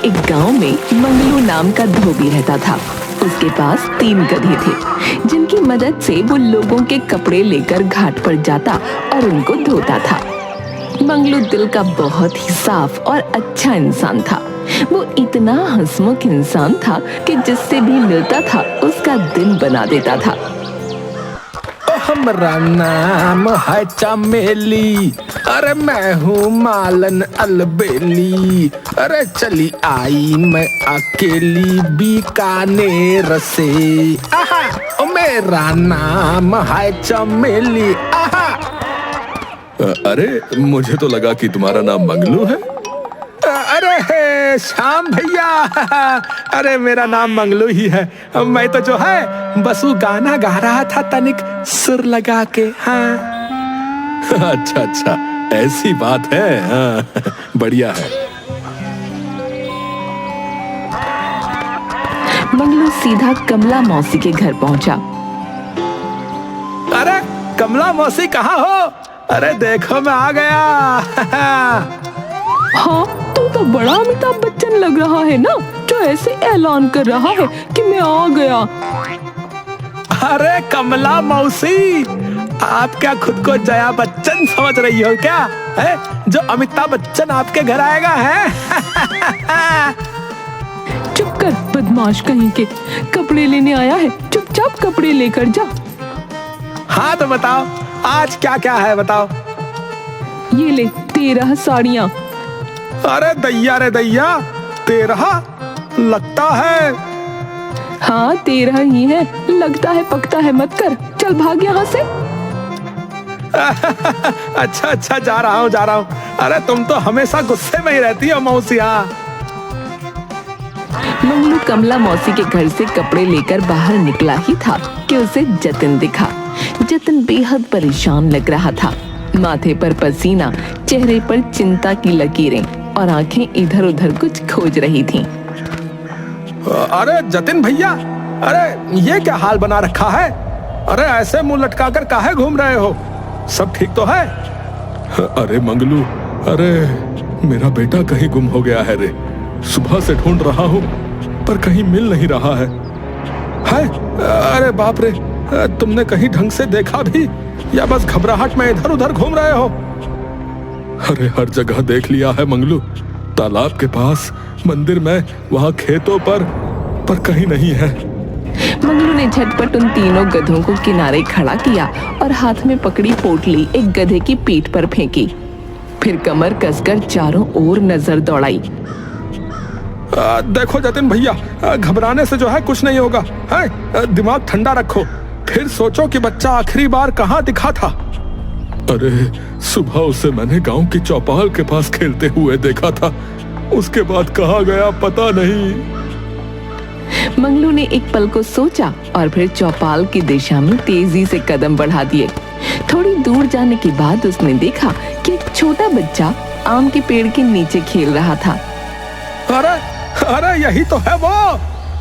एक गांव में मंगलू नाम का धोबी रहता था। उसके पास 3 गधे थे जिनकी मदद से वो लोगों के कपड़े लेकर घाट पर जाता और उनको धोता था। मंगलू दिल का बहुत ही साफ और अच्छा इंसान था। वो इतना हंसमुख इंसान था कि जिससे भी मिलता था उसका दिन बना देता था। हमरा नाम है चमेली, अरे मैं हूँ मालन अलबेली, अरे चली आई मैं अकेली बीकानेर से। आहा, ओ मेरा नाम है चमेली। आहा। अरे मुझे तो लगा कि तुम्हारा नाम मंगलू है। अरे श्याम भैया, अरे मेरा नाम मंगलू ही है। मैं तो जो है बस वो गाना गा रहा था तनिक सुर लगा के। हाँ अच्छा अच्छा, ऐसी बात है। हाँ, बढ़िया है। मंगलू सीधा कमला मौसी के घर पहुंचा। अरे कमला मौसी कहाँ हो? अरे देखो मैं आ गया। हाँ, तू तो बड़ा अमिताभ बच्चन लग रहा है ना, जो ऐसे ऐलान कर रहा है कि मैं आ गया। अरे कमला मौसी, आप क्या खुद को जया बच्चन समझ रही हो क्या? है जो अमिताभ बच्चन आपके घर आएगा है? चुप कर बदमाश कहीं के, कपड़े लेने आया है, चुपचाप कपड़े लेकर जा। हाँ तो बताओ आज क्या क्या है बताओ। ये ले 13 साड़ियाँ। अरे दैया रे दैया, 13 लगता है। हाँ 13 ही है, लगता है पकता है मत कर, चल भाग यहाँ से। अच्छा अच्छा, जा रहा हूँ। अरे तुम तो हमेशा गुस्से में ही रहती हो मौसी। हाँ। मंगलू कमला मौसी के घर से कपड़े लेकर बाहर निकला ही था कि उसे जतिन दिखा। जतिन बेहद परेशान लग रहा था। माथे पर पसीना, चेहरे पर चिंता की लकीरें और आंखें इधर उधर कुछ खोज रही थीं। अरे जतिन भैया, अरे ये क्या हाल बना रखा है? अरे ऐसे मुंह लटका कर काहे घूम रहे हो? सब ठीक तो है? अरे मंगलू, अरे मेरा बेटा कहीं गुम हो गया है रे। सुबह से ढूंढ रहा हूँ पर कहीं मिल नहीं रहा है। अरे बाप रे, तुमने कहीं ढंग से देखा भी या बस घबराहट में इधर उधर घूम रहे हो? अरे हर जगह देख लिया है मंगलू, तालाब के पास, मंदिर में, वहाँ खेतों पर कहीं नहीं है। मंगलू ने झटपट उन तीनों गधों को किनारे खड़ा किया और हाथ में पकड़ी पोटली एक गधे की पीठ पर फेंकी। फिर कमर कसकर चारों ओर नजर दौड़ाई। देखो जतिन भैया, घबराने से जो है कुछ नहीं होगा। है दिमाग ठंडा रखो, फिर सोचो कि बच्चा आखिरी बार कहाँ दिखा था। अरे सुबह उसे मैंने गांव की चौपाल के पास खेलते हुए देखा था, उसके बाद कहाँ गया पता नहीं। मंगलू ने एक पल को सोचा और फिर चौपाल की दिशा में तेजी से कदम बढ़ा दिए। थोड़ी दूर जाने के बाद उसने देखा कि एक छोटा बच्चा आम के पेड़ के नीचे खेल रहा था। अरे यही तो है वो।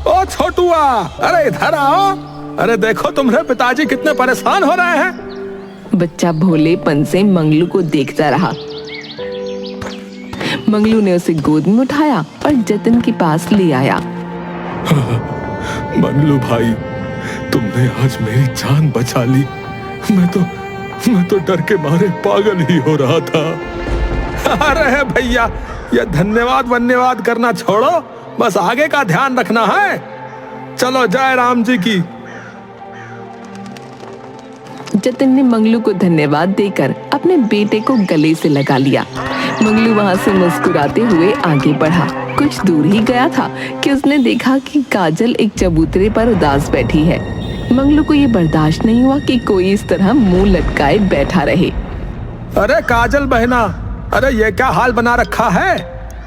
ओ छोटुआ, अरे इधर आओ। अरे देखो तुम्हारे पिताजी कितने परेशान हो रहे हैं। बच्चा भोलेपन से मंगलू को देखता रहा। मंगलू ने उसे गोद में उठाया और जतिन के पास ले आया। मंगलू भाई, तुमने आज मेरी जान बचा ली। मैं तो डर के मारे पागल ही हो रहा था। अरे भैया, ये धन्यवाद करना छोड़ो, बस आगे का ध्यान रखना है। चलो जय राम जी की। जतिन ने मंगलू को धन्यवाद देकर अपने बेटे को गले से लगा लिया। मंगलू वहां से मुस्कुराते हुए आगे बढ़ा। कुछ दूर ही गया था कि उसने देखा कि काजल एक चबूतरे पर उदास बैठी है। मंगलू को ये बर्दाश्त नहीं हुआ कि कोई इस तरह मुंह लटकाए बैठा रहे। अरे काजल बहना, अरे ये क्या हाल बना रखा है?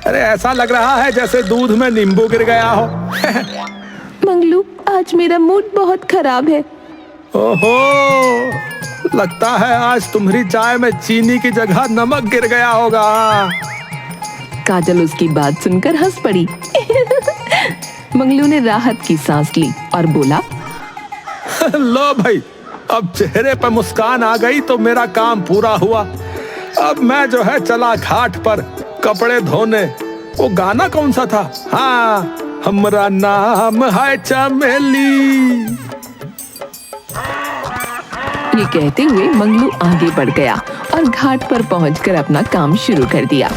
अरे ऐसा लग रहा है जैसे दूध में नींबू गिर गया हो। मंगलू, आज मेरा मूड बहुत खराब है। ओहो, लगता है आज तुम्हारी चाय में चीनी की जगह नमक गिर गया होगा। काजल उसकी बात सुनकर हंस पड़ी। मंगलू ने राहत की सांस ली और बोला, लो भाई, अब चेहरे पर मुस्कान आ गई तो मेरा काम पूरा हुआ। अब मैं जो है चला घाट पर कपड़े धोने। वो गाना कौन सा था? हाँ, हमरा नाम है चमेली। ये कहते हुए मंगलू आगे बढ़ गया और घाट पर पहुंचकर अपना काम शुरू कर दिया।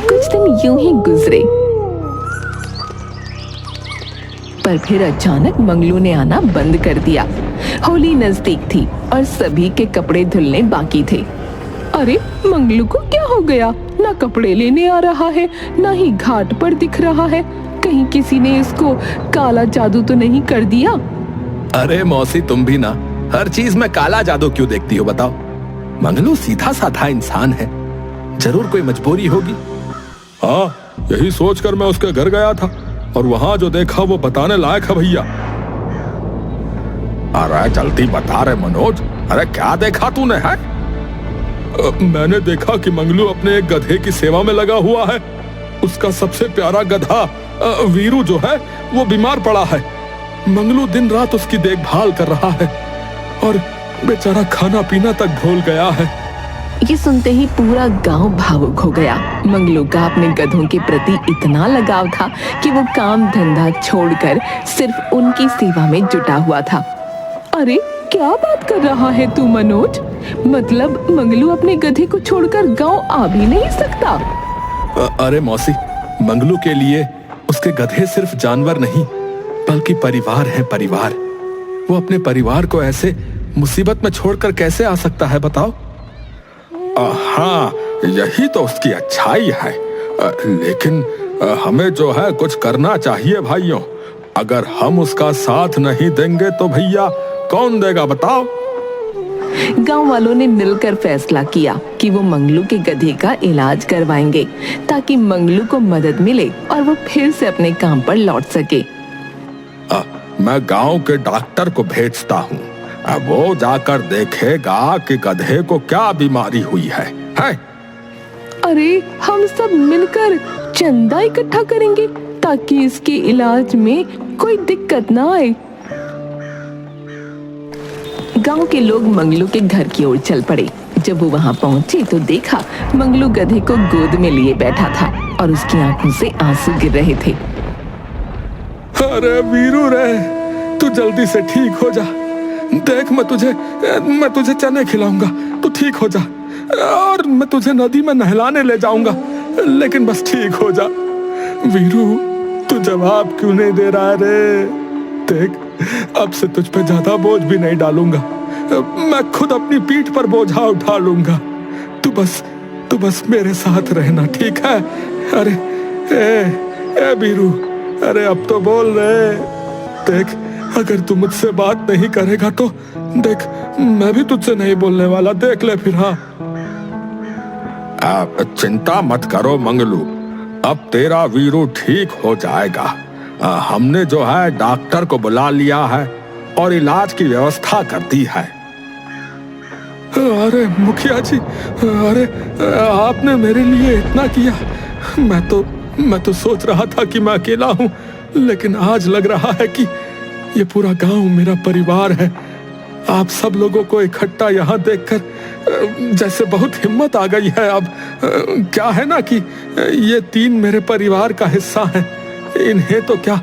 कुछ दिन यूं ही गुजरे, पर फिर अचानक मंगलू ने आना बंद कर दिया। होली नजदीक थी और सभी के कपड़े धुलने बाकी थे। अरे मंगलू को क्या हो गया? ना कपड़े लेने आ रहा है, ना ही घाट पर दिख रहा है। कहीं किसी ने इसको काला जादू तो नहीं कर दिया? अरे मौसी, तुम भी ना हर चीज में काला जादू क्यों देखती हो बताओ? मंगलू सीधा साधा इंसान है, जरूर कोई मजबूरी होगी। हाँ, यही सोचकर मैं उसके घर गया था और वहां जो देखा वो बताने लायक है भैया। अरे जल्दी बता रे मनोज, अरे क्या देखा तूने? है मैंने देखा कि मंगलू अपने एक गधे की सेवा में लगा हुआ है। उसका सबसे प्यारा गधा वीरू जो है वो बीमार पड़ा है। मंगलू दिन रात उसकी देखभाल कर रहा है और बेचारा खाना पीना तक भूल गया है। ये सुनते ही पूरा गांव भावुक हो गया। मंगलू का अपने गधों के प्रति इतना लगाव था कि वो काम धंधा छोड़कर सिर्फ उनकी सेवा में जुटा हुआ था। अरे क्या बात कर रहा है तू मनोज? मतलब मंगलू अपने गधे को छोड़कर गांव आ भी नहीं सकता? अरे मौसी, मंगलू के लिए उसके गधे सिर्फ जानवर नहीं बल्कि परिवार है, परिवार। वो अपने परिवार को ऐसे मुसीबत में छोड़कर कैसे आ सकता है बताओ? हाँ, यही तो उसकी अच्छाई है। लेकिन हमें जो है कुछ करना चाहिए भाइयों। अगर हम उसका साथ नहीं देंगे तो भैया कौन देगा बताओ? गांव वालों ने मिलकर फैसला किया कि वो मंगलू के गधे का इलाज करवाएंगे ताकि मंगलू को मदद मिले और वो फिर से अपने काम पर लौट सके। मैं गांव के डॉक्टर को भेजता हूँ, वो जाकर देखेगा कि गधे को क्या बीमारी हुई है? अरे हम सब मिलकर चंदा इकट्ठा करेंगे ताकि इसके इलाज में कोई दिक्कत ना आए। गांव के लोग मंगलू के घर की ओर चल पड़े। जब वो वहां पहुंचे तो देखा मंगलू गधे को गोद में लिए बैठा था और उसकी आंखों से आंसू गिर रहे थे। अरे वीरू रे, तू जल्दी से ठीक हो जा। देख, मैं तुझे चने खिलाऊंगा, तू ठीक हो जा, और मैं तुझे नदी में नहलाने ले जाऊंगा, लेकिन बस ठीक हो जा। वीरू, तू जवाब क्यों नहीं दे रहा रे? देख, अब से तुझ पे ज्यादा बोझ भी नहीं डालूंगा। मैं खुद अपनी पीठ पर बोझा उठा लूंगा। तू बस मेरे साथ रहना, ठीक है? अरे ए वीरू, अरे अब तो बोल रे। देख, अगर तू मुझसे बात नहीं करेगा तो देख, मैं भी तुझसे नहीं बोलने वाला, देख ले फिर। हाँ, चिंता मत करो मंगलू, अब तेरा वीरू ठीक हो जाएगा। हमने जो है डॉक्टर को बुला लिया है और इलाज की व्यवस्था कर दी है। अरे मुखिया जी, अरे आपने मेरे लिए इतना किया। मैं तो सोच रहा था कि मैं अकेला हूँ, लेकिन आज लग रहा है कि ये पूरा गांव मेरा परिवार है। आप सब लोगों को इकट्ठा यहाँ देखकर जैसे बहुत हिम्मत आ गई है। अब क्या है ना कि ये तीन मेरे परिवार का हिस्सा हैं। इन्हें तो क्या,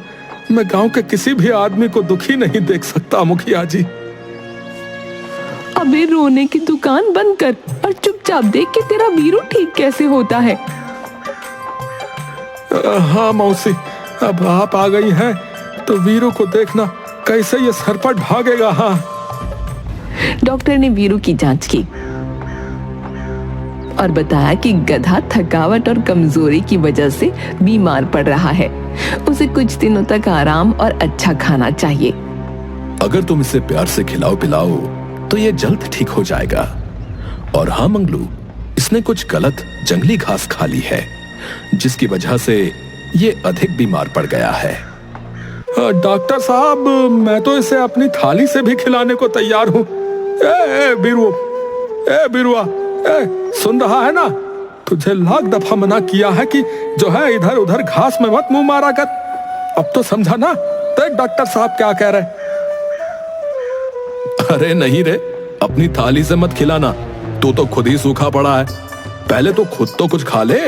मैं गांव के किसी भी आदमी को दुखी नहीं देख सकता मुखिया जी। अबे रोने की दुकान बंद कर और चुपचाप देख कि तेरा वीरू ठीक कैसे होता है। हाँ मौसी, अब आप आ गई हैं तो वीरू को देखना कैसे ये सर पर भागेगा। हाँ, डॉक्टर ने वीरू की जांच की और बताया कि गधा थकावट और कमजोरी की वजह से बीमार पड़ रहा है। उसे कुछ दिनों तक आराम और अच्छा खाना चाहिए। अगर तुम इसे प्यार से खिलाओ पिलाओ तो ये जल्द ठीक हो जाएगा। और हाँ मंगलू, इसने कुछ गलत जंगली घास खा ली है, जिसकी वजह से ये अधिक बीमार पड़ गया है। डॉक्टर साहब, मैं तो इसे अपनी थाली से भी खिलाने को तैयार हूँ। बिरुआ, सुन रहा है ना? तुझे लाख दफा मना किया है कि जो है इधर उधर घास में मत मुंह मारा कर। अब तो समझा ना? देख डॉक्टर साहब क्या कह रहे। अरे नहीं रे, अपनी थाली से मत खिलाना, तू तो खुद ही सूखा पड़ा है, पहले तो खुद तो कुछ खा ले।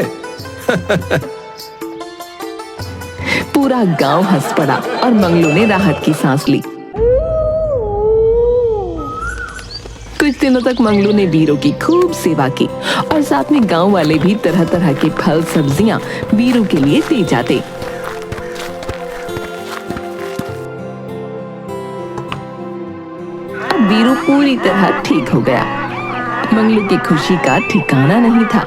पूरा गांव हंस पड़ा और मंगलू ने राहत की सांस ली। कुछ दिनों तक मंगलू ने वीरू की खूब सेवा की और साथ में गांव वाले भी तरह तरह के फल सब्जियां वीरू के लिए दे जाते। अब वीरू पूरी तरह ठीक हो गया। मंगलू की खुशी का ठिकाना नहीं था।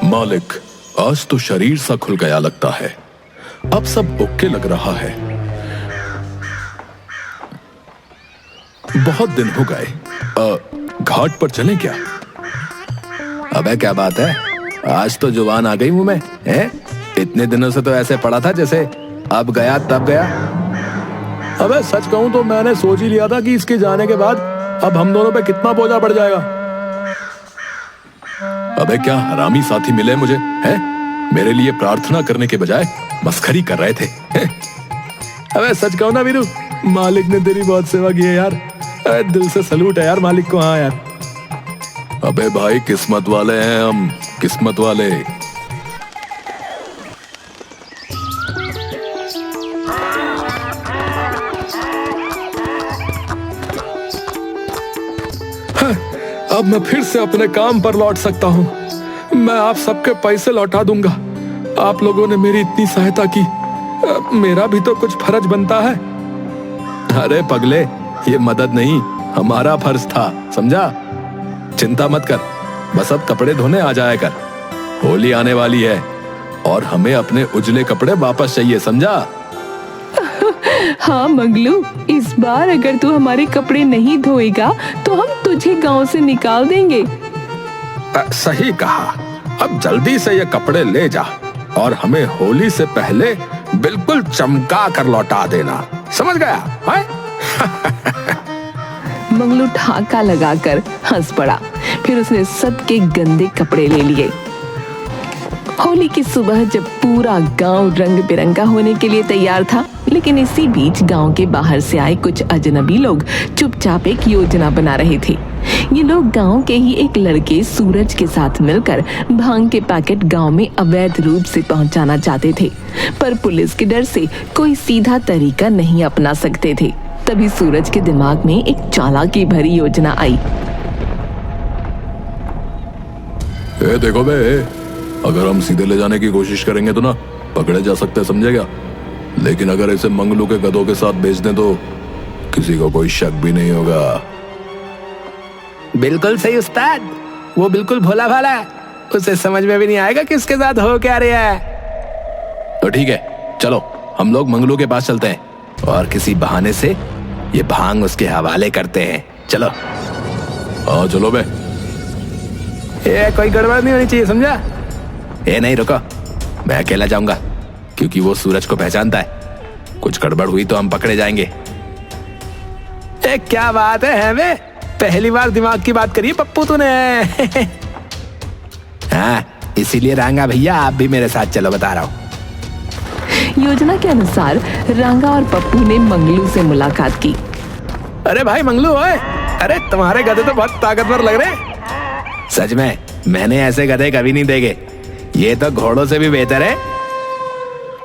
मालिक, आज तो शरीर सा खुल गया लगता है, अब सब ओके लग रहा है। बहुत दिन हो गए, घाट पर चलें क्या? अबे क्या बात है, आज तो जुबान आ गई मुंह में है? इतने दिनों से तो ऐसे पड़ा था जैसे अब गया तब गया। अबे सच कहूं तो मैंने सोच ही लिया था कि इसके जाने के बाद अब हम दोनों पे कितना बोझा बढ़ जाएगा। अबे क्या हरामी साथी मिले मुझे, है? मेरे लिए प्रार्थना करने के बजाय मस्खरी कर रहे थे। अबे सच कहूं ना वीरू, मालिक ने तेरी बहुत सेवा की है यार। दिल से सलूट है यार मालिक को। हाँ यार। अबे भाई किस्मत वाले हैं हम, किस्मत वाले। अब मैं फिर से अपने काम पर लौट सकता हूँ। मैं आप सबके पैसे लौटा दूंगा। आप लोगों ने मेरी इतनी सहायता की, मेरा भी तो कुछ फर्ज बनता है। अरे पगले, ये मदद नहीं, हमारा फर्ज था, समझा? चिंता मत कर, बस अब कपड़े धोने आ जाया कर। होली आने वाली है और हमें अपने उजले कपड़े वापस चाहिए, समझा? हाँ मंगलू, इस बार अगर तू हमारे कपड़े नहीं धोएगा तो हम तुझे गांव से निकाल देंगे। सही कहा। अब जल्दी से ये कपड़े ले जा और हमें होली से पहले बिल्कुल चमका कर लौटा देना, समझ गया? मंगलू ठाका लगाकर हंस पड़ा। फिर उसने सबके गंदे कपड़े ले लिए। होली की सुबह जब पूरा गांव रंग बिरंगा होने के लिए तैयार था, लेकिन इसी बीच गांव के बाहर से आए कुछ अजनबी लोग चुपचाप एक योजना बना रहे थे। ये लोग गांव के ही एक लड़के सूरज के साथ मिलकर भांग के पैकेट गांव में अवैध रूप से पहुंचाना चाहते थे, पर पुलिस के डर से कोई सीधा तरीका नहीं अपना सकते थे। तभी सूरज के दिमाग में एक चालाकी भरी योजना आई। देखो बे, अगर हम सीधे ले जाने की कोशिश करेंगे तो ना पकड़े जा सकते, समझेगा? लेकिन अगर इसे मंगलू के गधों के साथ बेच दें तो किसी को कोई शक भी नहीं होगा। बिल्कुल सही उस्ताद, वो बिल्कुल भोला भाला है, उसे समझ में भी नहीं आएगा कि उसके साथ हो क्या रहा है। तो ठीक है, चलो हम लोग मंगलू के पास चलते हैं और किसी बहाने से ये भांग उसके हवाले करते हैं। चलो। हाँ चलो बे। ये कोई गड़बड़ नहीं होनी चाहिए, समझा? ए नहीं, रुको, मैं अकेला जाऊंगा क्योंकि वो सूरज को पहचानता है। कुछ गड़बड़ हुई तो हम पकड़े जाएंगे। क्या बात है बे, पहली बार दिमाग की बात करी पप्पू तूने। हाँ, इसीलिए रांगा भैया आप भी मेरे साथ चलो, बता रहा हूँ। योजना के अनुसार रांगा और पप्पू ने मंगलू से मुलाकात की। अरे भाई मंगलू, ओए, अरे तुम्हारे गधे तो बहुत ताकतवर लग रहे। सच में मैंने ऐसे गधे कभी नहीं देखे, ये तो घोड़ों से भी बेहतर है।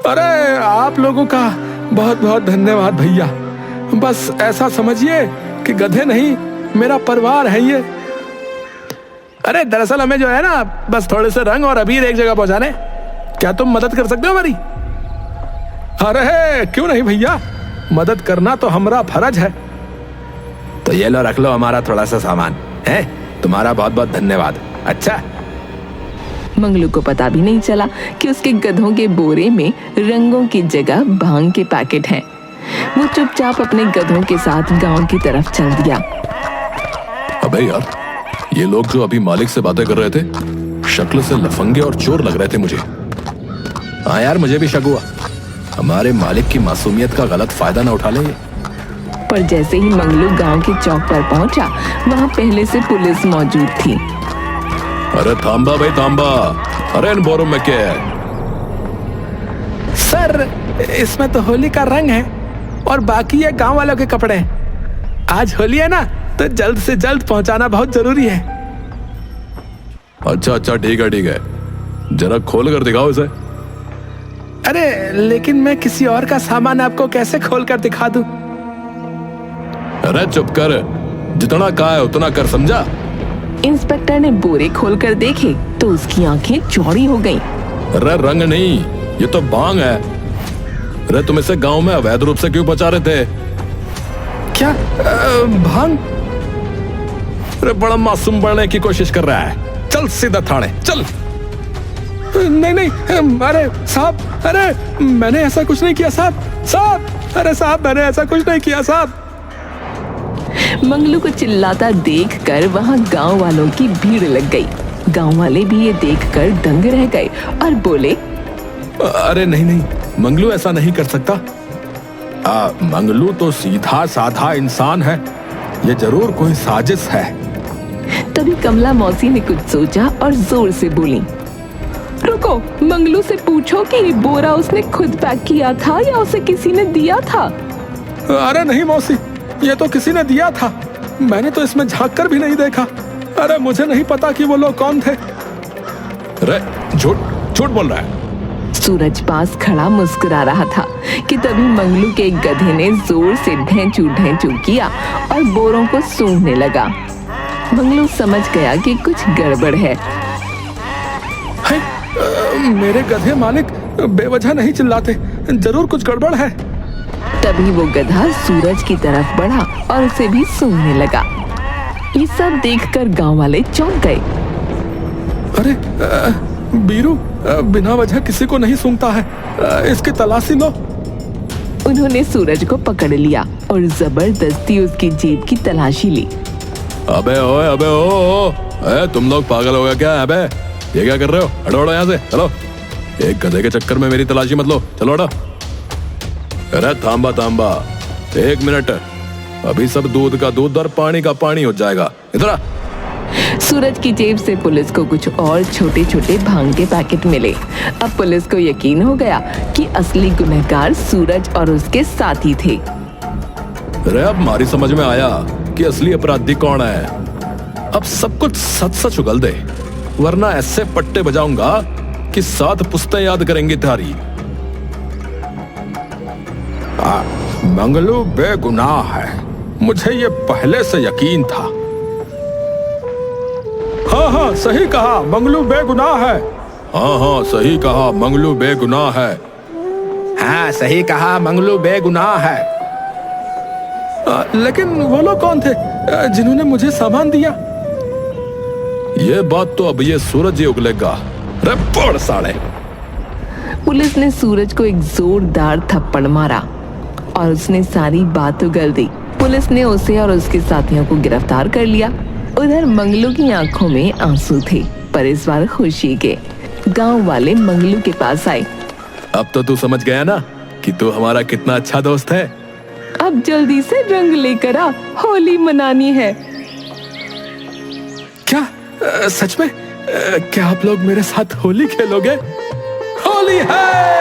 अरे आप लोगों का बहुत बहुत धन्यवाद भैया। बस ऐसा समझिए कि गधे नहीं, मेरा परिवार है ये। अरे दरअसल हमें जो है ना, बस थोड़े से रंग और अबीर एक जगह पहुंचाने। क्या तुम मदद कर सकते हो हमारी? अरे क्यों नहीं भैया, मदद करना तो हमारा फर्ज है। तो ये लो, रख लो हमारा थोड़ा सा सामान है। तुम्हारा बहुत बहुत धन्यवाद। अच्छा। मंगलू को पता भी नहीं चला कि उसके गधों के बोरे में रंगों की जगह भांग के पैकेट हैं। वो चुपचाप अपने गधों के साथ गांव की तरफ चल दिया। अबे यार, ये लोग जो अभी मालिक से बातें कर रहे थे, शक्ल से लफंगे और चोर लग रहे थे मुझे। हाँ यार, मुझे भी शक हुआ हमारे मालिक की मासूमियत का गलत फायदा ना उठा लेंगे। पर जैसे ही मंगलू गांव के चौक पर पहुंचा, वहां पहले से पुलिस मौजूद थी। अरे थांबा भाई थांबा, अरे इन बोरों में क्या है? सर, इसमें तो होली का रंग है और बाकी ये गांव वालों के कपड़े हैं। आज होली है ना, तो जल्द से जल्द पहुंचाना बहुत जरूरी है। अच्छा अच्छा, ठीक है ठीक है, जरा खोल कर दिखाओ इसे। अरे लेकिन मैं किसी और का सामान आपको कैसे खोल कर दिखा दूं? अरे चुप कर, जितना कहा है उतना कर, समझा? इंस्पेक्टर ने बोरे खोलकर देखे तो उसकी आंखें चौड़ी हो गईं। अरे रंग नहीं, ये तो भांग है। अरे तुम इसे गांव में अवैध रूप से क्यों बचा रहे थे? क्या भांग? अरे बड़ा मासूम बनने की कोशिश कर रहा है। चल सीधा थाने चल। नहीं नहीं, अरे साहब, अरे मैंने ऐसा कुछ नहीं किया साहब। साहब, अरे साहब मैंने ऐसा कुछ नहीं किया साहब। मंगलू को चिल्लाता देखकर वहां गांव वालों की भीड़ लग गई। गांव वाले भी ये देखकर दंग रह गए और बोले, अरे नहीं नहीं, मंगलू ऐसा नहीं कर सकता। मंगलू तो सीधा साधा इंसान है, ये जरूर कोई साजिश है। तभी कमला मौसी ने कुछ सोचा और जोर से बोली, रुको, मंगलू से पूछो कि ये बोरा उसने खुद पैक किया था या उसे किसी ने दिया था। अरे नहीं मौसी, ये तो किसी ने दिया था, मैंने तो इसमें झांक कर भी नहीं देखा। अरे मुझे नहीं पता कि वो लोग कौन थे। अरे झूठ झूठ बोल रहा है। सूरज पास खड़ा मुस्कुरा रहा था कि तभी मंगलू के एक गधे ने जोर से ढेंचू ढेंचू किया और बोरों को सूंघने लगा। मंगलू समझ गया कि कुछ गड़बड़ है। मेरे गधे मालिक बेवजह नहीं चिल्लाते, जरूर कुछ गड़बड़ है। तभी वो गधा सूरज की तरफ बढ़ा और उसे भी सूंघने लगा। ये सब देखकर गांव वाले चौंक गए। अरे बीरू बिना वजह किसी को नहीं सूंघता है, इसकी तलाशी लो। उन्होंने सूरज को पकड़ लिया और जबरदस्ती उसकी जेब की तलाशी ली। अबे ओए, अबे ओ, तुम लोग पागल हो गए क्या? अबे ये क्या कर रहे हो? हटो हटो यहाँ से, चलो। एक गधे के चक्कर में मेरी तलाशी मत लो, चलो हटो। अरे थांबा थांबा, 1 मिनट, अभी सब दूध का दूध और पानी का पानी हो जाएगा। इधर आ। सूरज की जेब से पुलिस को कुछ और छोटे छोटे भांग के पैकेट मिले। अब पुलिस को यकीन हो गया कि असली गुनहगार सूरज और उसके साथी थे। अरे अब हमारी समझ में आया कि असली अपराधी कौन है। अब सब कुछ सच सच उगल दे, वरना ऐसे पट्टे बजाऊंगा कि 7 पुश्तें याद करेंगी तारी। मंगलू बेगुनाह है, मुझे ये पहले से यकीन था। हाँ हाँ सही कहा, मंगलू बेगुनाह है। हाँ हाँ सही कहा, मंगलू बेगुनाह है। हाँ सही कहा, मंगलू बेगुनाह है। लेकिन वो लोग कौन थे जिन्होंने मुझे सामान दिया? ये बात तो अब ये सूरज ही उगलेगा। रे पड़ साले। पुलिस ने सूरज को एक जोरदार थप्पड़ मारा और उसने सारी बात उगल दी। पुलिस ने उसे और उसके साथियों को गिरफ्तार कर लिया। उधर मंगलू की आंखों में आंसू थे, पर इस बार खुशी के। गांव वाले मंगलू के पास आए। अब तो तू समझ गया ना कि तू हमारा कितना अच्छा दोस्त है। अब जल्दी से रंग लेकर आ, होली मनानी है। क्या सच में? क्या आप लोग मेरे साथ होली खेलोगे? होली है!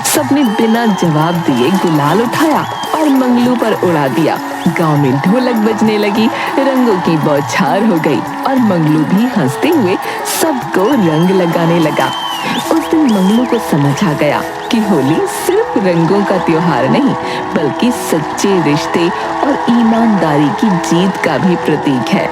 सबने बिना जवाब दिए गुलाल उठाया और मंगलू पर उड़ा दिया। गांव में ढोलक बजने लगी, रंगों की बौछार हो गई और मंगलू भी हंसते हुए सबको रंग लगाने लगा। उस दिन मंगलू को समझ आ गया कि होली सिर्फ रंगों का त्योहार नहीं, बल्कि सच्चे रिश्ते और ईमानदारी की जीत का भी प्रतीक है।